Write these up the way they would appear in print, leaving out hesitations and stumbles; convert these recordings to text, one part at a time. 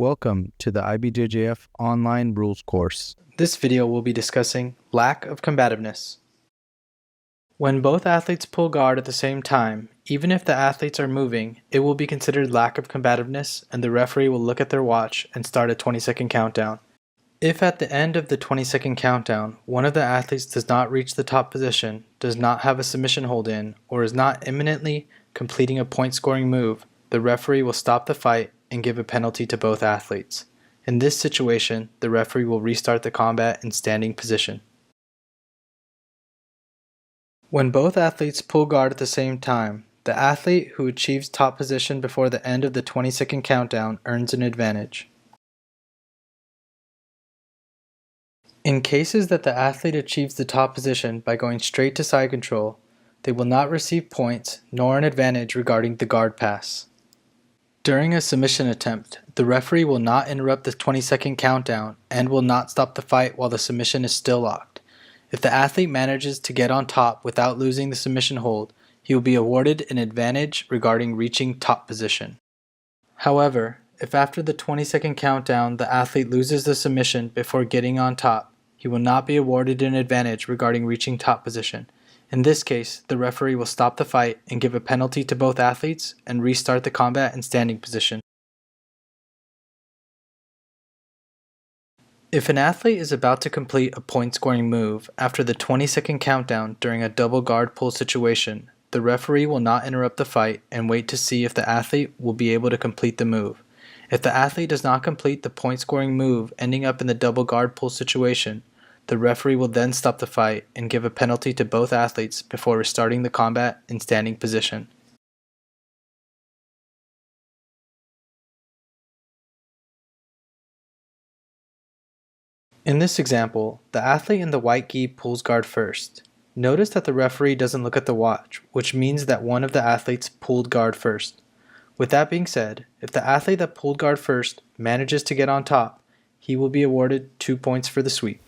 Welcome to the IBJJF online rules course. This video will be discussing lack of combativeness. When both athletes pull guard at the same time, even if the athletes are moving, it will be considered lack of combativeness and the referee will look at their watch and start a 20-second countdown. If at the end of the 20-second countdown, one of the athletes does not reach the top position, does not have a submission hold in, or is not imminently completing a point-scoring move, the referee will stop the fight and give a penalty to both athletes. In this situation, the referee will restart the combat in standing position. When both athletes pull guard at the same time, the athlete who achieves top position before the end of the 20-second countdown earns an advantage. In cases that the athlete achieves the top position by going straight to side control, they will not receive points nor an advantage regarding the guard pass. During a submission attempt, the referee will not interrupt the 20-second countdown and will not stop the fight while the submission is still locked. If the athlete manages to get on top without losing the submission hold, he will be awarded an advantage regarding reaching top position. However, if after the 20-second countdown the athlete loses the submission before getting on top, he will not be awarded an advantage regarding reaching top position. In this case, the referee will stop the fight and give a penalty to both athletes and restart the combat in standing position. If an athlete is about to complete a point-scoring move after the 20-second countdown during a double guard pull situation, the referee will not interrupt the fight and wait to see if the athlete will be able to complete the move. If the athlete does not complete the point-scoring move ending up in the double guard pull situation, the referee will then stop the fight and give a penalty to both athletes before restarting the combat in standing position. In this example, the athlete in the white gi pulls guard first. Notice that the referee doesn't look at the watch, which means that one of the athletes pulled guard first. With that being said, if the athlete that pulled guard first manages to get on top, he will be awarded 2 points for the sweep.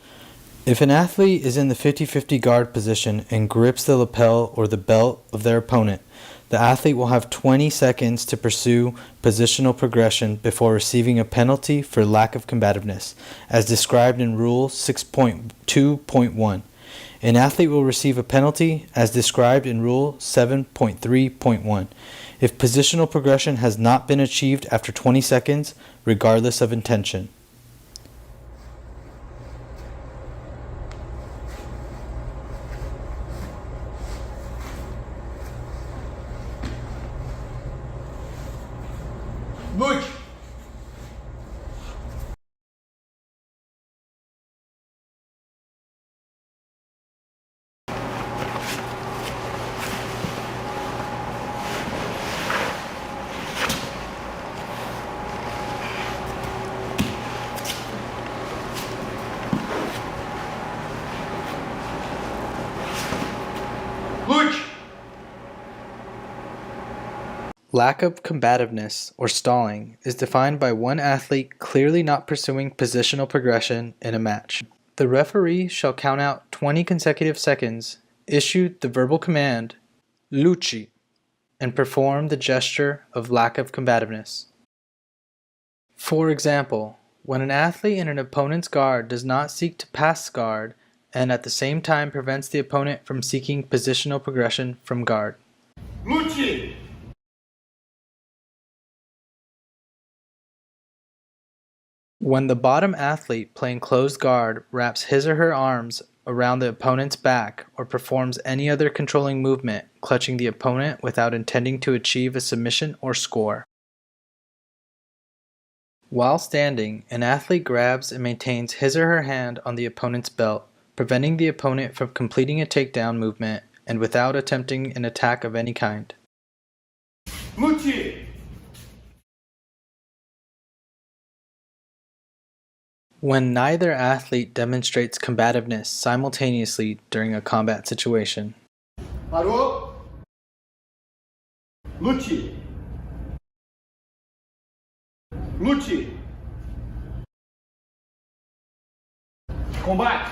If an athlete is in the 50-50 guard position and grips the lapel or the belt of their opponent, the athlete will have 20 seconds to pursue positional progression before receiving a penalty for lack of combativeness, as described in Rule 6.2.1. An athlete will receive a penalty as described in Rule 7.3.1 if positional progression has not been achieved after 20 seconds, regardless of intention. Look! Look! Lack of combativeness, or stalling, is defined by one athlete clearly not pursuing positional progression in a match. The referee shall count out 20 consecutive seconds, issue the verbal command, "Luci," and perform the gesture of lack of combativeness. For example, when an athlete in an opponent's guard does not seek to pass guard and at the same time prevents the opponent from seeking positional progression from guard. Luci! When the bottom athlete playing closed guard wraps his or her arms around the opponent's back or performs any other controlling movement, clutching the opponent without intending to achieve a submission or score. While standing, an athlete grabs and maintains his or her hand on the opponent's belt, preventing the opponent from completing a takedown movement and without attempting an attack of any kind. Luci! When neither athlete demonstrates combativeness simultaneously during a combat situation. Parou! Luci! Luci! Combate!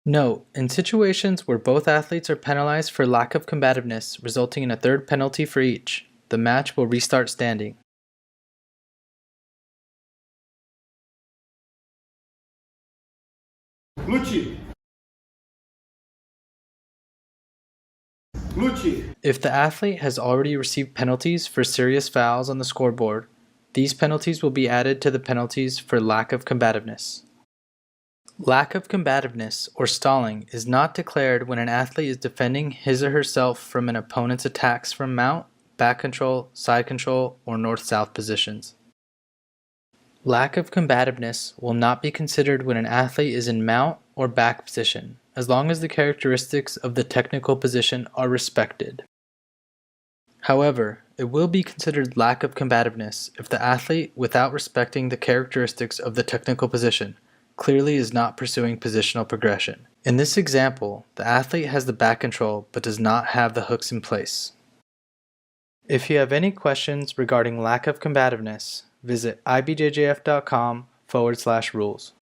Note, in situations where both athletes are penalized for lack of combativeness resulting in a third penalty for each, the match will restart standing. Lute. Lute. If the athlete has already received penalties for serious fouls on the scoreboard, these penalties will be added to the penalties for lack of combativeness. Lack of combativeness or stalling is not declared when an athlete is defending his or herself from an opponent's attacks from mount, back control, side control, or north-south positions. Lack of combativeness will not be considered when an athlete is in mount or back position, as long as the characteristics of the technical position are respected. However, it will be considered lack of combativeness if the athlete, without respecting the characteristics of the technical position, clearly is not pursuing positional progression. In this example, the athlete has the back control but does not have the hooks in place. If you have any questions regarding lack of combativeness, visit ibjjf.com/rules.